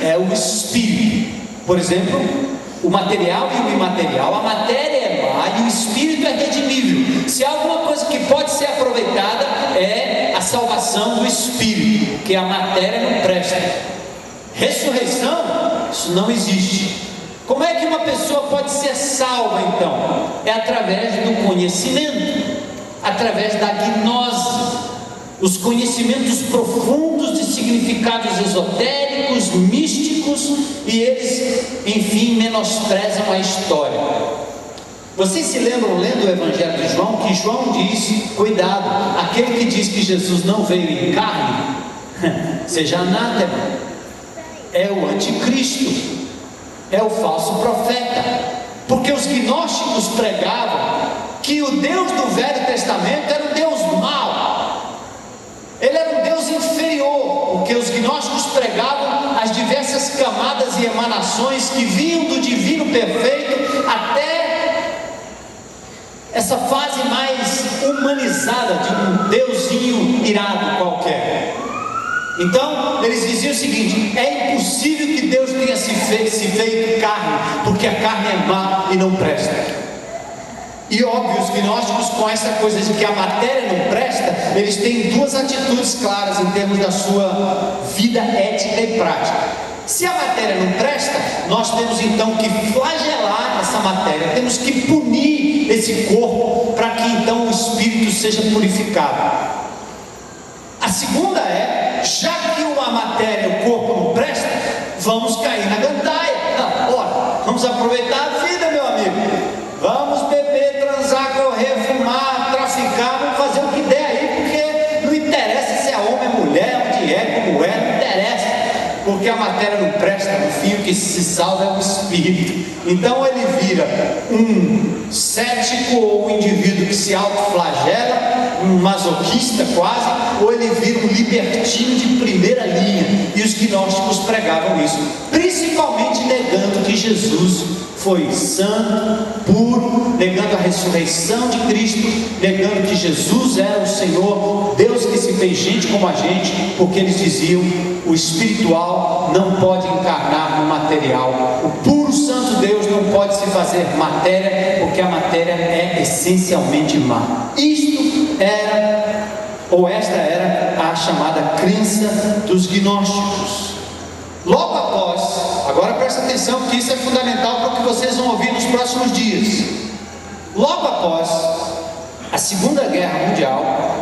é o espírito. Por exemplo, o material e o imaterial, a matéria é má e o espírito é redimível. Se há alguma coisa que pode ser aproveitada, é a salvação do espírito, porque a matéria não presta. Ressurreição, isso não existe. Como é que uma pessoa pode ser salva então? É através do conhecimento, através da gnose, os conhecimentos profundos de significados esotéricos, místicos, e eles, enfim, menosprezam a história. Vocês se lembram, lendo o Evangelho de João, que João diz: cuidado, aquele que diz que Jesus não veio em carne, seja anátema, é o anticristo, é o falso profeta, porque os gnósticos pregavam que o Deus do Velho Testamento era um Deus mau, ele era um Deus inferior, porque os gnósticos pregavam as diversas camadas e emanações que vinham do divino perfeito até essa fase mais humanizada de um deusinho irado qualquer. Então, eles diziam o seguinte: é impossível que Deus tenha se feito carne, porque a carne é má e não presta. E óbvio, os gnósticos, com essa coisa de que a matéria não presta, eles têm duas atitudes claras em termos da sua vida ética e prática. Se a matéria não presta, nós temos então que flagelar essa matéria, temos que punir esse corpo, para que então o espírito seja purificado. A segunda é, já que uma matéria, o corpo não presta, vamos cair na gandaia. Não, ora, vamos aproveitar a vida, meu amigo. Vamos beber, transar, correr, fumar, traficar, vamos fazer o que der aí, porque não interessa se é homem, mulher, onde é, como é, não interessa, porque a matéria não presta, no fim o que se salva é o espírito. Então ele vira um cético ou um indivíduo que se autoflagela, um masoquista quase, ou ele vira um libertino de primeira linha. E os gnósticos pregavam isso, principalmente negando que Jesus foi santo, puro, negando a ressurreição de Cristo, negando que Jesus era o Senhor, Deus que se fez gente como a gente, porque eles diziam: o espiritual não pode encarnar no material, o puro santo Deus não pode se fazer matéria, porque a matéria é essencialmente má. Isto era, ou esta era, a chamada crença dos gnósticos. Logo após, agora presta atenção, porque isso é fundamental para o que vocês vão ouvir nos próximos dias. Logo após a Segunda Guerra Mundial,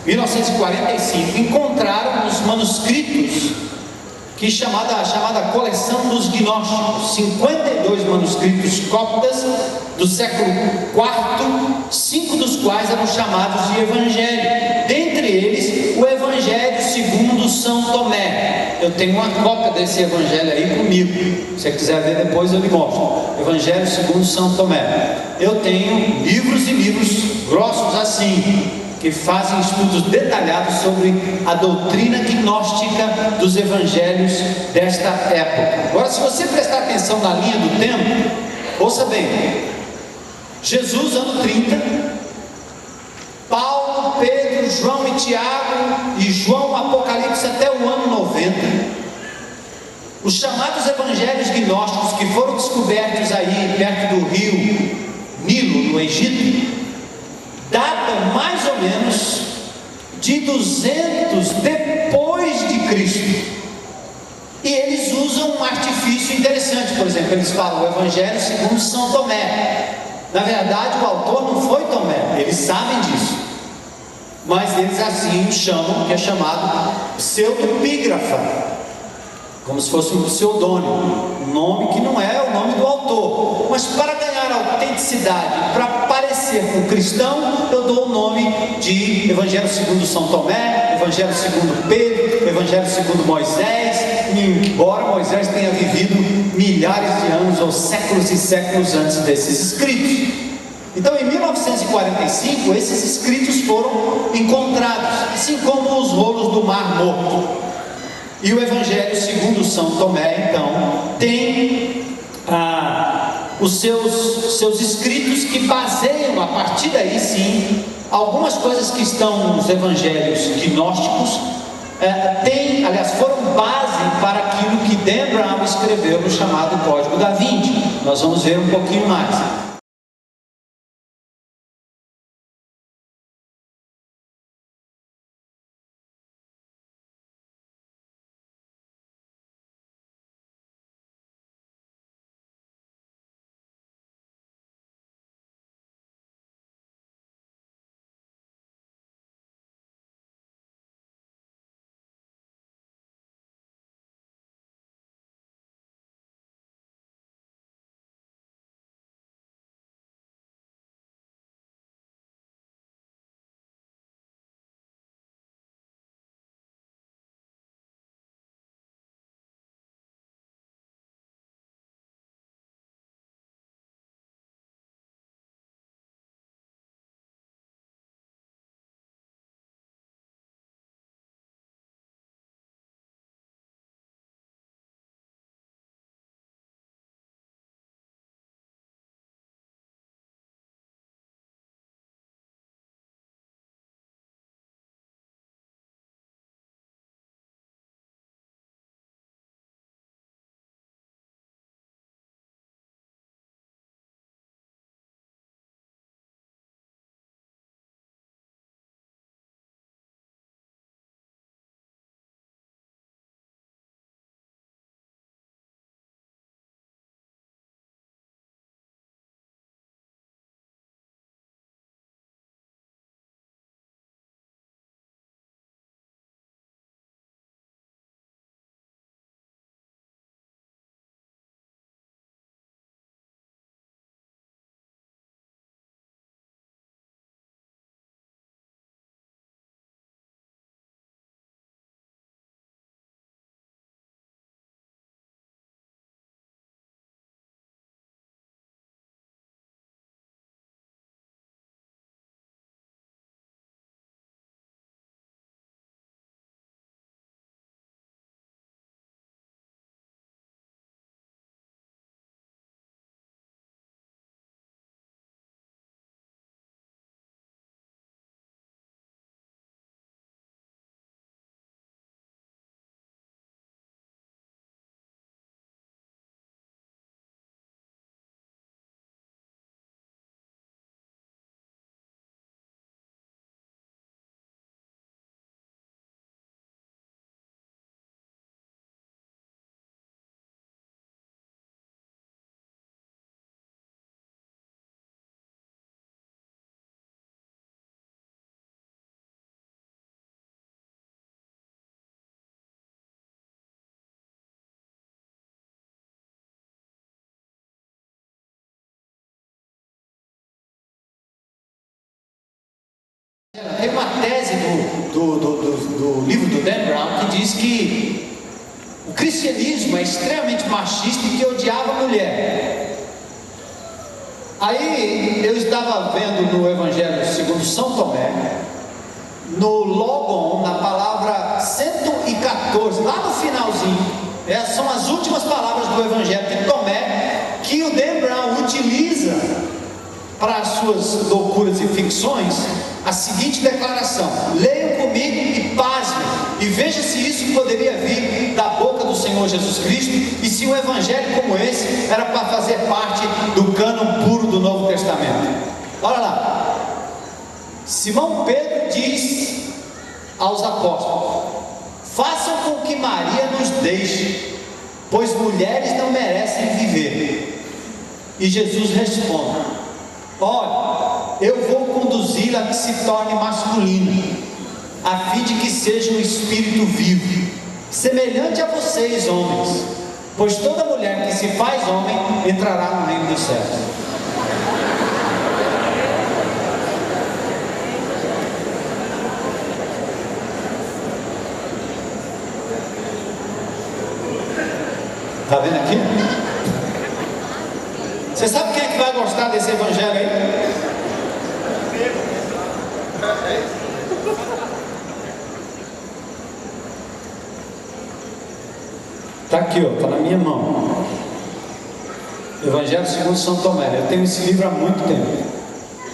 1945, encontraram os manuscritos que a chamada coleção dos gnósticos, 52 manuscritos cóptas do século IV, 5 dos quais eram chamados de Evangelho, dentre eles o Evangelho segundo São Tomé. Eu tenho uma cópia desse Evangelho aí comigo, se você quiser ver depois eu lhe mostro. Evangelho segundo São Tomé. Eu tenho livros e livros grossos assim, que fazem estudos detalhados sobre a doutrina gnóstica dos evangelhos desta época. Agora, se você prestar atenção na linha do tempo, ouça bem: Jesus, ano 30, Paulo, Pedro, João e Tiago, e João, Apocalipse até o ano 90. Os chamados evangelhos gnósticos, que foram descobertos aí perto do rio Nilo, no Egito, datam mais ou menos de 200 depois de Cristo. E eles usam um artifício interessante. Por exemplo, eles falam o Evangelho segundo São Tomé. Na verdade, o autor não foi Tomé, eles sabem disso, mas eles assim o chamam, que é chamado pseudopígrafa, como se fosse um pseudônimo, um nome que não é o nome do autor, mas para ganhar autenticidade, para parecer com cristão, eu dou o nome de Evangelho segundo São Tomé, Evangelho segundo Pedro, Evangelho segundo Moisés, embora Moisés tenha vivido milhares de anos ou séculos e séculos antes desses escritos. Então, em 1945, esses escritos foram encontrados, assim como os rolos do Mar Morto. E o Evangelho segundo São Tomé, então, tem os seus escritos que baseiam, a partir daí sim, algumas coisas que estão nos evangelhos gnósticos, foram base para aquilo que Dan Brown escreveu no chamado Código da Vinci. Nós vamos ver um pouquinho mais. tem uma tese do livro do Dan Brown que diz que o cristianismo é extremamente machista e que odiava a mulher. Aí eu estava vendo no Evangelho segundo São Tomé, no Logon, na palavra 114, lá no finalzinho, são as últimas palavras do Evangelho de Tomé, que o Dan Brown utiliza para as suas loucuras e ficções, a seguinte declaração: leiam comigo e pasmem, e veja se isso poderia vir da boca do Senhor Jesus Cristo, e se um evangelho como esse era para fazer parte do cânon puro do Novo Testamento. Olha lá, Simão Pedro diz aos apóstolos: façam com que Maria nos deixe, pois mulheres não merecem viver. E Jesus responde: olha, eu vou conduzi-la a que se torne masculina, a fim de que seja um espírito vivo, semelhante a vocês, homens, pois toda mulher que se faz homem entrará no reino dos céus. Está vendo aqui? Você sabe quem é que vai gostar desse evangelho aí? Está aqui, ó, está na minha mão. Evangelho segundo São Tomé. Eu tenho esse livro há muito tempo.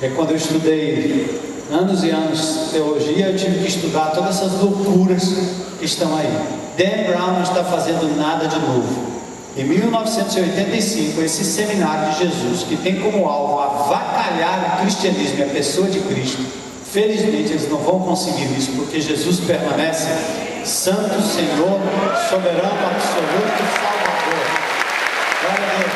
É quando eu estudei anos e anos teologia, eu tive que estudar todas essas loucuras que estão aí. Dan Brown não está fazendo nada de novo. Em 1985, esse seminário de Jesus, que tem como alvo avacalhar o cristianismo e a pessoa de Cristo, felizmente eles não vão conseguir isso, porque Jesus permanece Santo, Senhor, soberano, absoluto, Salvador. Glória a Deus.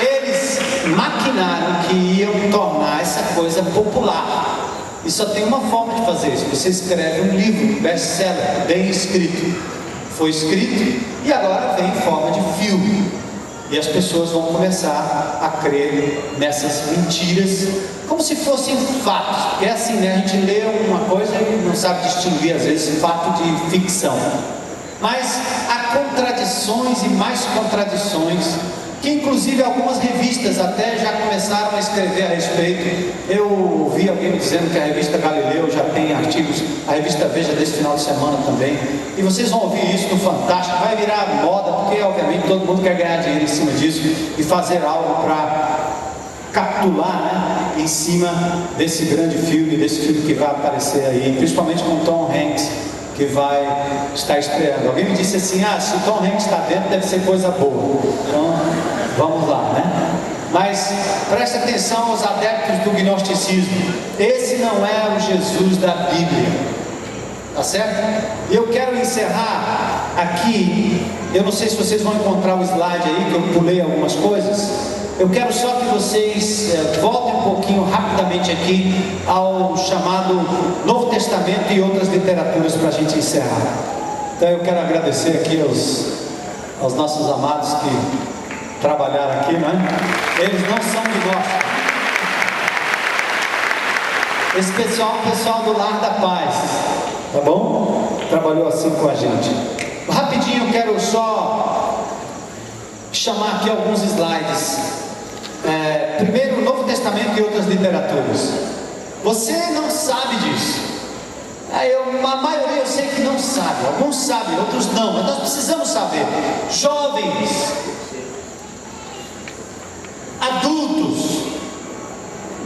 Eles maquinaram que iam tornar essa coisa popular. E só tem uma forma de fazer isso: você escreve um livro, best-seller, bem escrito. Foi escrito e agora vem em forma de filme. E as pessoas vão começar a crer nessas mentiras, como se fossem fatos. Porque é assim, né? A gente lê uma coisa e não sabe distinguir, às vezes, fato de ficção. Mas há contradições e mais contradições, que inclusive algumas revistas até já começaram a escrever a respeito. Eu ouvi alguém dizendo que a revista Galileu já tem artigos, a revista Veja desse final de semana também, e vocês vão ouvir isso no Fantástico. Vai virar moda, porque obviamente todo mundo quer ganhar dinheiro em cima disso e fazer algo para capitular, né, em cima desse grande filme, desse filme que vai aparecer aí, principalmente com Tom Hanks, que vai estar estreando. Alguém me disse assim: se o Tom Hanks está dentro, deve ser coisa boa. Então, vamos lá, né? Mas preste atenção aos adeptos do gnosticismo. Esse não é o Jesus da Bíblia, tá certo? E eu quero encerrar aqui. Eu não sei se vocês vão encontrar o slide aí, que eu pulei algumas coisas. Eu quero só que vocês voltem um pouquinho rapidamente aqui ao chamado Novo Testamento e outras literaturas para a gente encerrar. Então eu quero agradecer aqui aos nossos amados que trabalharam aqui, né? Eles não são de nós. Esse pessoal é o pessoal do Lar da Paz, tá bom? Trabalhou assim com a gente. Rapidinho eu quero só chamar aqui alguns slides. Primeiro, o Novo Testamento e outras literaturas. Você não sabe disso. A maioria eu sei que não sabe. Alguns sabem, outros não. Mas nós precisamos saber. Jovens, adultos,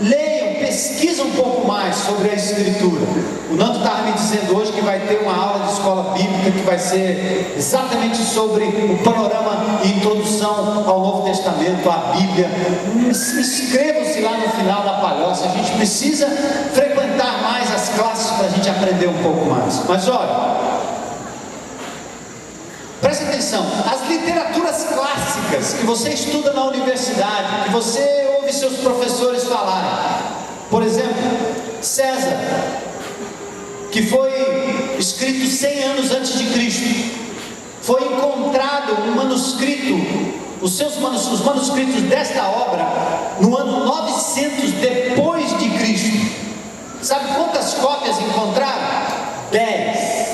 leiam, pesquisem um pouco mais sobre a Escritura. O Nando estava me dizendo hoje que vai ter uma aula de escola bíblica que vai ser exatamente sobre o panorama e introdução ao Novo Testamento, à Bíblia. Inscrevam-se lá no final da palhoça. A gente precisa frequentar mais as classes para a gente aprender um pouco mais. Mas olha, preste atenção. As literaturas clássicas que você estuda na universidade, que você ouve seus professores falarem, por exemplo, César, que foi escrito 100 anos antes de Cristo, foi encontrado um manuscrito, os manuscritos desta obra, no ano 900 depois de Cristo. Sabe quantas cópias encontraram? 10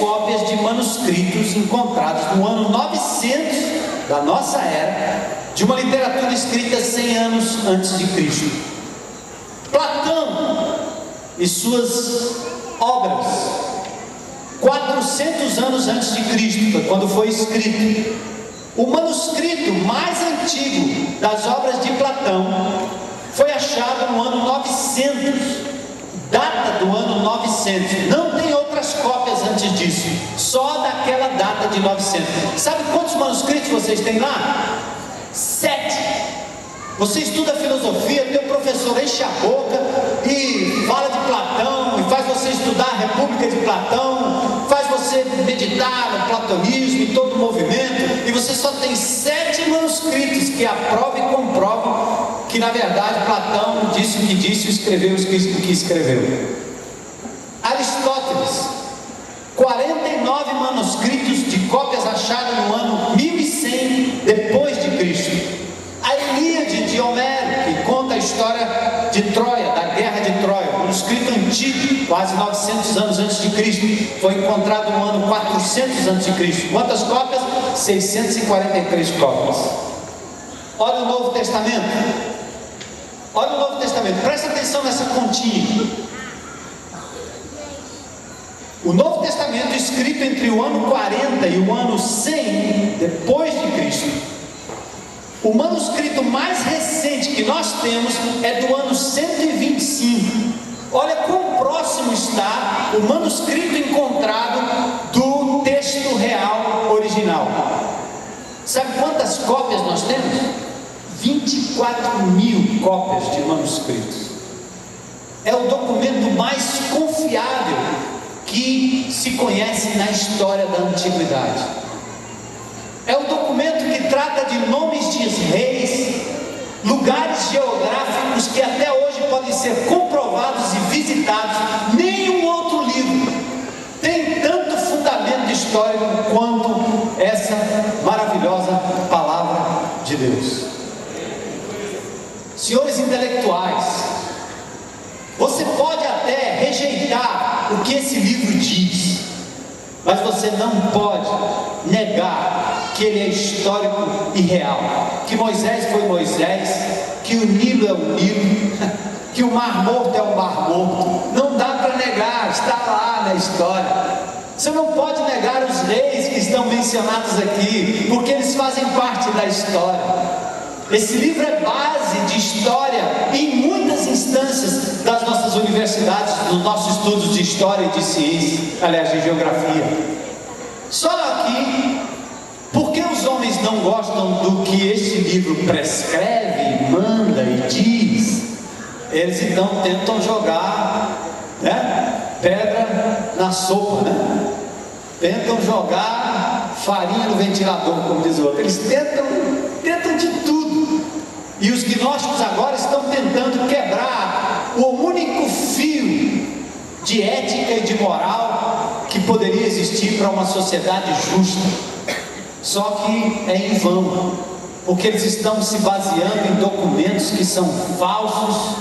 cópias de manuscritos encontrados no ano 900 da nossa era, de uma literatura escrita 100 anos antes de Cristo. Platão e suas obras, 400 anos antes de Cristo, foi quando foi escrito. O manuscrito mais antigo das obras de Platão foi achado no ano 900, data do ano 900, não tem outras cópias antes disso, só daquela data de 900. Sabe quantos manuscritos vocês têm lá? 7. Você estuda filosofia, teu professor enche a boca e fala de Platão, e faz você estudar a República de Platão, faz você meditar no platonismo e todo o movimento, e você só tem 7 manuscritos que aprovam e comprovam que na verdade Platão disse o que disse e escreveu o que escreveu. Aristóteles, 49 manuscritos de cópias achadas no ano 1100 depois de Cristo. A Ilíade de Homero, que conta a história de Troia, da guerra de Troia, um manuscrito antigo, quase 900 anos antes de Cristo, foi encontrado no ano 400 antes de Cristo. Quantas cópias? 643 cópias. Olha o Novo Testamento. Olha o Novo Testamento. Presta atenção nessa continha. O Novo Testamento, escrito entre o ano 40 e o ano 100 depois de Cristo. O manuscrito mais recente que nós temos é do ano 125. Olha quão próximo está o manuscrito encontrado do texto real original. Sabe quantas cópias nós temos? 24.000 cópias de manuscritos. É o documento mais confiável que se conhece na história da antiguidade. É o documento que trata de nomes de reis, lugares geográficos que até hoje podem ser comprovados e visitados. Nenhum outro livro tem tanto fundamento histórico quanto essa maravilhosa palavra de Deus. Senhores intelectuais, você pode até rejeitar o que esse livro diz, mas você não pode negar que ele é histórico e real, que Moisés foi Moisés, que o Nilo é o Nilo, que o Mar Morto é o Mar Morto. Não dá para negar, está lá na história. Você não pode negar os reis que estão mencionados aqui, porque eles fazem parte da história. Esse livro é base de história em muitas instâncias das nossas universidades, dos nossos estudos de história e de ciência, aliás, de geografia. Só que, porque os homens não gostam do que este livro prescreve, manda e diz, eles então tentam jogar, pedra na sopa, tentam jogar farinha no ventilador, como diz o outro. Eles tentam de tudo. E os gnósticos agora estão tentando quebrar o único fio de ética e de moral que poderia existir para uma sociedade justa. Só que é em vão, porque eles estão se baseando em documentos que são falsos,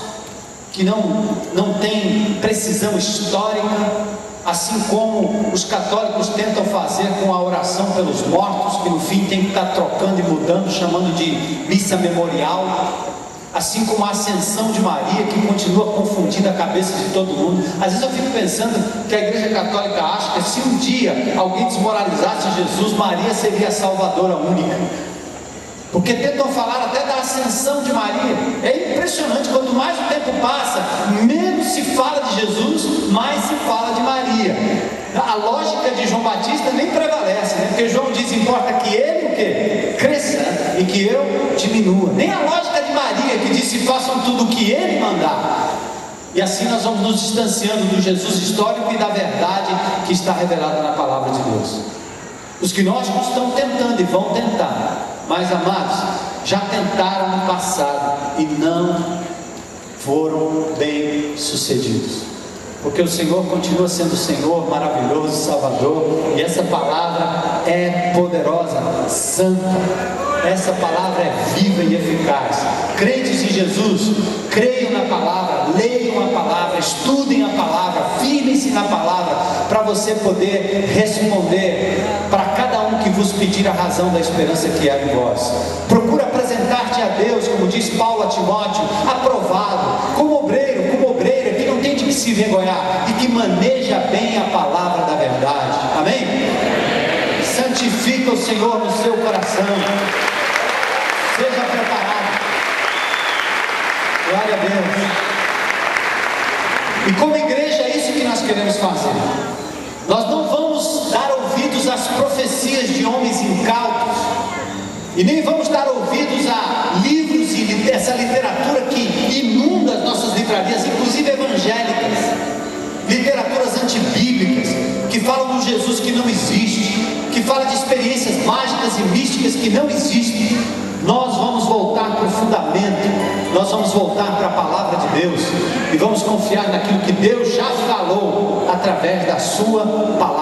que não têm precisão histórica, assim como os católicos tentam fazer com a oração pelos mortos, que no fim tem que estar trocando e mudando, chamando de missa memorial, assim como a ascensão de Maria, que continua confundindo a cabeça de todo mundo. Às vezes eu fico pensando que a Igreja Católica acha que se um dia alguém desmoralizasse Jesus, Maria seria a salvadora única, porque tentam falar até da ascensão de Maria. É impressionante, quanto mais o tempo passa, menos se fala de Jesus, mais se fala de Maria. A lógica de João Batista nem prevalece, porque João diz: importa que ele o quê? Cresça e que eu diminua. Nem a lógica de Maria, que diz: se façam tudo o que ele mandar. E assim nós vamos nos distanciando do Jesus histórico e da verdade que está revelada na palavra de Deus. Os gnósticos estão tentando e vão tentar, mas amados, já tentaram no passado e não foram bem sucedidos. porque o Senhor continua sendo o Senhor maravilhoso, Salvador, e essa palavra é poderosa, santa. Essa palavra é viva e eficaz. Crentes em Jesus, creiam na palavra, leiam a palavra, estudem a palavra, firmem-se na palavra, para você poder responder para cada um que vos pedir a razão da esperança que há em vós. Procura apresentar-te a Deus, como diz Paulo a Timóteo, aprovado, como obreiro, que não tem de que se envergonhar e que maneja bem a palavra da verdade. Amém? Santifica o Senhor no seu coração. Seja preparado. Glória a Deus. E como igreja é isso que nós queremos fazer. Nós não vamos dar ouvidos às profecias de homens incautos, e nem vamos dar ouvidos a livros e essa literatura que inunda as nossas livrarias, inclusive evangélicas, literaturas antibíblicas, que falam de um Jesus que não existe, que fala de experiências mágicas e místicas que não existem. Nós vamos voltar para o fundamento, nós vamos voltar para a palavra de Deus, e vamos confiar naquilo que Deus já falou através da sua palavra.